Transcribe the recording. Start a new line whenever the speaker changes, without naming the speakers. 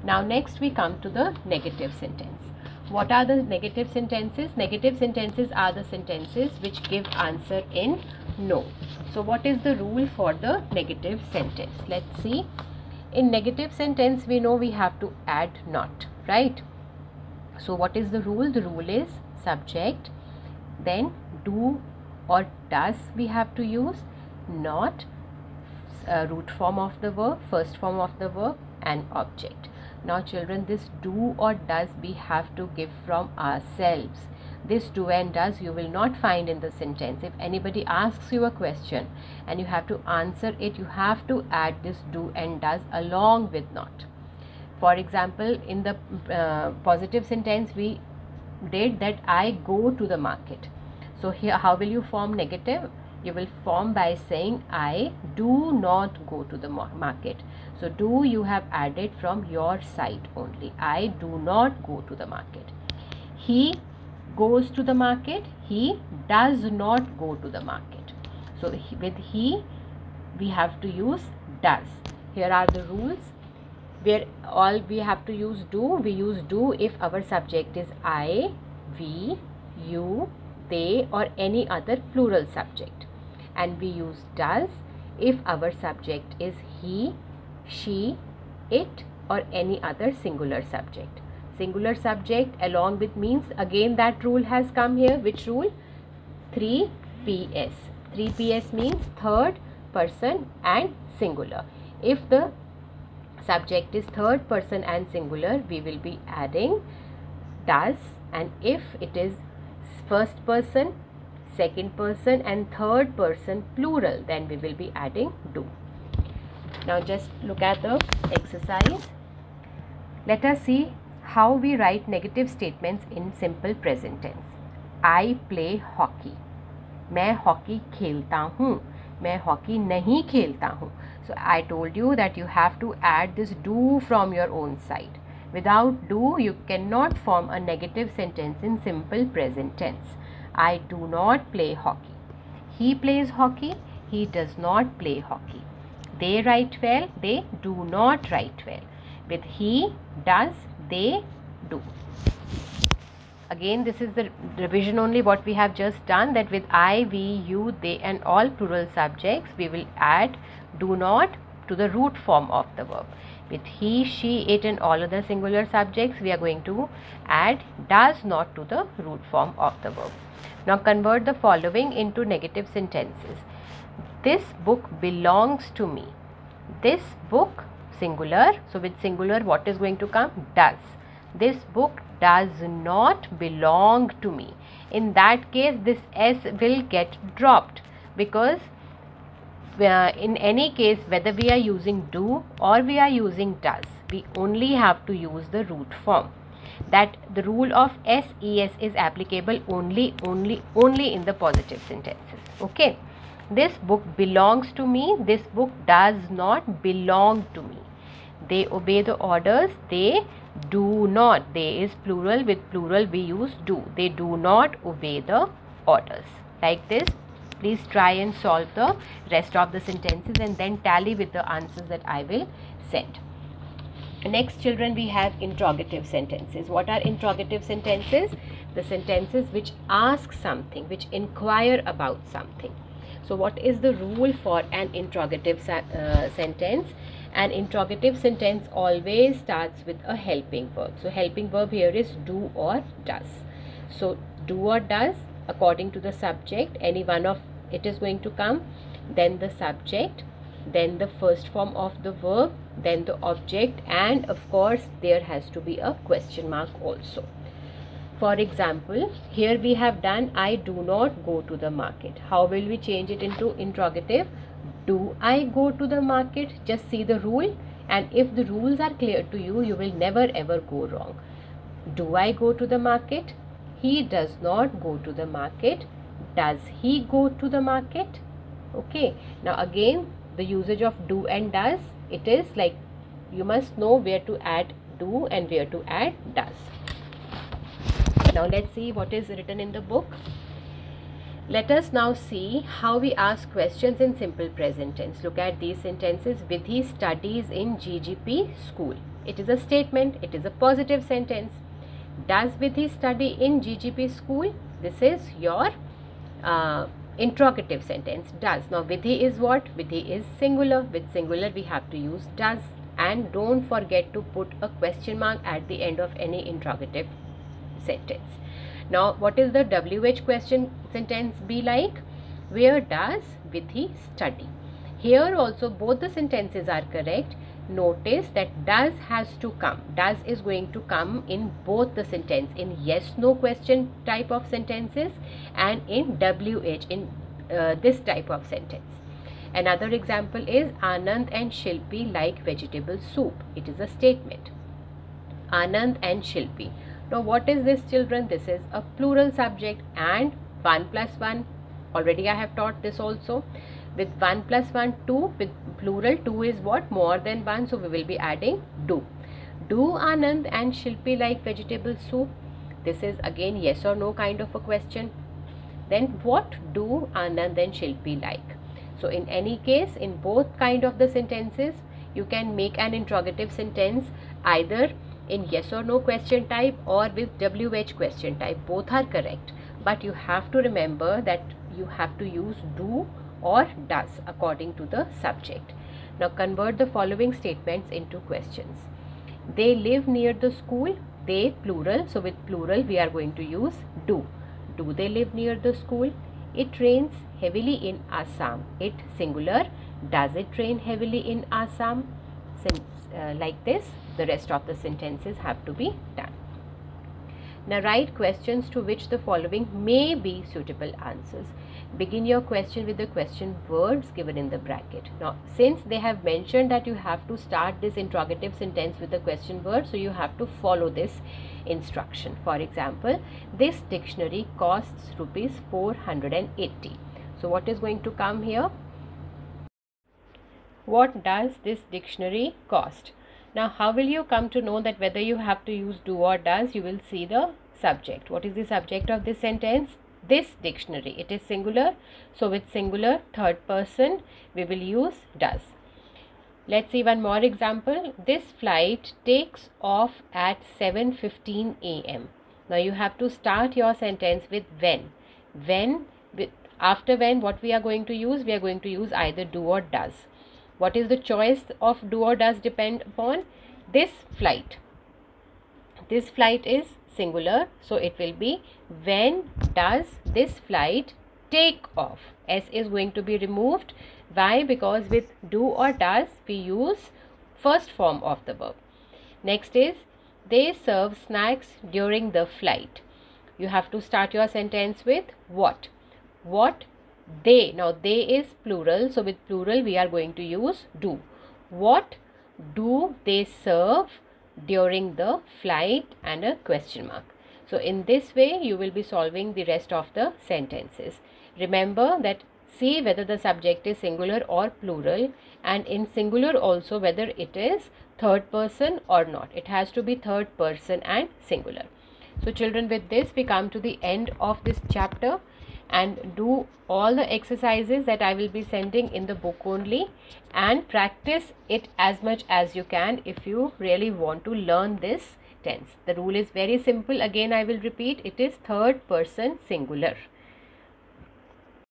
Now next we come to the negative sentence. What are the negative sentences? Negative sentences are the sentences which give answer in no. So what is the rule for the negative sentence? Let's see. In negative sentence we know we have to add not, right? So what is the rule? The rule is subject, then do or does we have to use, not, root form of the verb, first form of the verb, and object. Now children, this do or does we have to give from ourselves. This do and does you will not find in the sentence. If anybody asks you a question and you have to answer it, you have to add this do and does along with not. For example, in the positive sentence we did that I go to the market. So here how will you form negative? You will form by saying I do not go to the market. So do you have added from your side only. I do not go to the market. He goes to the market. He does not go to the market. So with he we have to use does. Here are the rules. Where all we have to use do, we use do if our subject is I, we, you, they or any other plural subject, and we use does if our subject is he, she, it or any other singular subject. Singular subject along with means, again that rule has come here. Which rule? 3PS. 3PS means third person and singular. If the subject is third person and singular, we will be adding does, and if it is first person, second person and third person plural, then we will be adding do. Now just look at the exercise. Let us see how we write negative statements in simple present tense. I play hockey. मैं hockey खेलता हूँ. मैं hockey नहीं खेलता हूँ. So I told you that you have to add this do from your own side. Without do you cannot form a negative sentence in simple present tense. I do not play hockey. He plays hockey. He does not play hockey. They write well. They do not write well. With he, does, they, do. Again, this is the revision only what we have just done, that with I, we, you, they and all plural subjects we will add do not to the root form of the verb. With he, she, it and all other singular subjects we are going to add does not to the root form of the verb. Now convert the following into negative sentences. This book belongs to me. This book, singular, so with singular what is going to come? Does. This book does not belong to me. In that case this S will get dropped, because in any case whether we are using do or we are using does, we only have to use the root form. That the rule of SES is applicable only in the positive sentences. Okay. This book belongs to me. This book does not belong to me. They obey the orders. They do not. They is plural. With plural we use do. They do not obey the orders. Like this. Please try and solve the rest of the sentences and then tally with the answers that I will send. Next children, we have interrogative sentences. What are interrogative sentences? The sentences which ask something, which inquire about something. So what is the rule for an interrogative sentence? An interrogative sentence always starts with a helping verb. So helping verb here is do or does. So do or does, according to the subject, any one of it is going to come, then the subject, then the first form of the verb, then the object, and of course there has to be a question mark also. For example, here we have done I do not go to the market. How will we change it into interrogative? Do I go to the market? Just see the rule, and if the rules are clear to you, you will never ever go wrong. Do I go to the market? He does not go to the market. Does he go to the market? Okay. Now again, the usage of do and does, it is like you must know where to add do and where to add does. Now let's see what is written in the book. Let us now see how we ask questions in simple present tense. Look at these sentences. Vidhi studies in GGP school. It is a statement. It is a positive sentence. Does Vidhi study in GGP school? This is your interrogative sentence. Does. Now Vidhi is what? Vidhi is singular. With singular we have to use does. And don't forget to put a question mark at the end of any interrogative sentence. Now what is the WH question sentence be like? Where does Vidhi study? Here also both the sentences are correct. Notice that does has to come. Does is going to come in both the sentence, in yes no question type of sentences and in WH in this type of sentence. Another example is Anand and Shilpi like vegetable soup. It is a statement. Anand and Shilpi. Now what is this, children? This is a plural subject and 1 plus 1. Already I have taught this also. With 1 plus 1, 2. With plural, 2 is what? More than 1. So we will be adding do. Do Anand and Shilpi like vegetable soup? This is again yes or no kind of a question. Then what do Anand and Shilpi like? So in any case, in both kind of the sentences, you can make an interrogative sentence either in yes or no question type or with WH question type. Both are correct. But you have to remember that you have to use do or does according to the subject. Now convert the following statements into questions. They live near the school. They plural. So with plural we are going to use do. Do they live near the school? It rains heavily in Assam. It singular. Does it rain heavily in Assam? Like this, the rest of the sentences have to be done. Now write questions to which the following may be suitable answers. Begin your question with the question words given in the bracket. Now since they have mentioned that you have to start this interrogative sentence with the question word, so you have to follow this instruction. For example, this dictionary costs rupees 480. So what is going to come here? What does this dictionary cost? Now how will you come to know that whether you have to use do or does? You will see the subject. What is the subject of this sentence? This dictionary. It is singular. So with singular third person we will use does. Let's see one more example. This flight takes off at 7:15 a.m. Now you have to start your sentence with when. When, with after when, what we are going to use? We are going to use either do or does. What is the choice of do or does depend upon? This flight. This flight is singular, so it will be when does this flight take off? S is going to be removed. Why? Because with do or does we use first form of the verb. Next is they serve snacks during the flight. You have to start your sentence with what? What they. Now they is plural, so with plural we are going to use do. What do they serve during the flight and a question mark. So in this way you will be solving the rest of the sentences. Remember that see whether the subject is singular or plural, and in singular also whether it is third person or not. It has to be third person and singular. So children, with this we come to the end of this chapter, and do all the exercises that I will be sending in the book only, and practice it as much as you can if you really want to learn this tense. The rule is very simple. Again I will repeat, it is third person singular.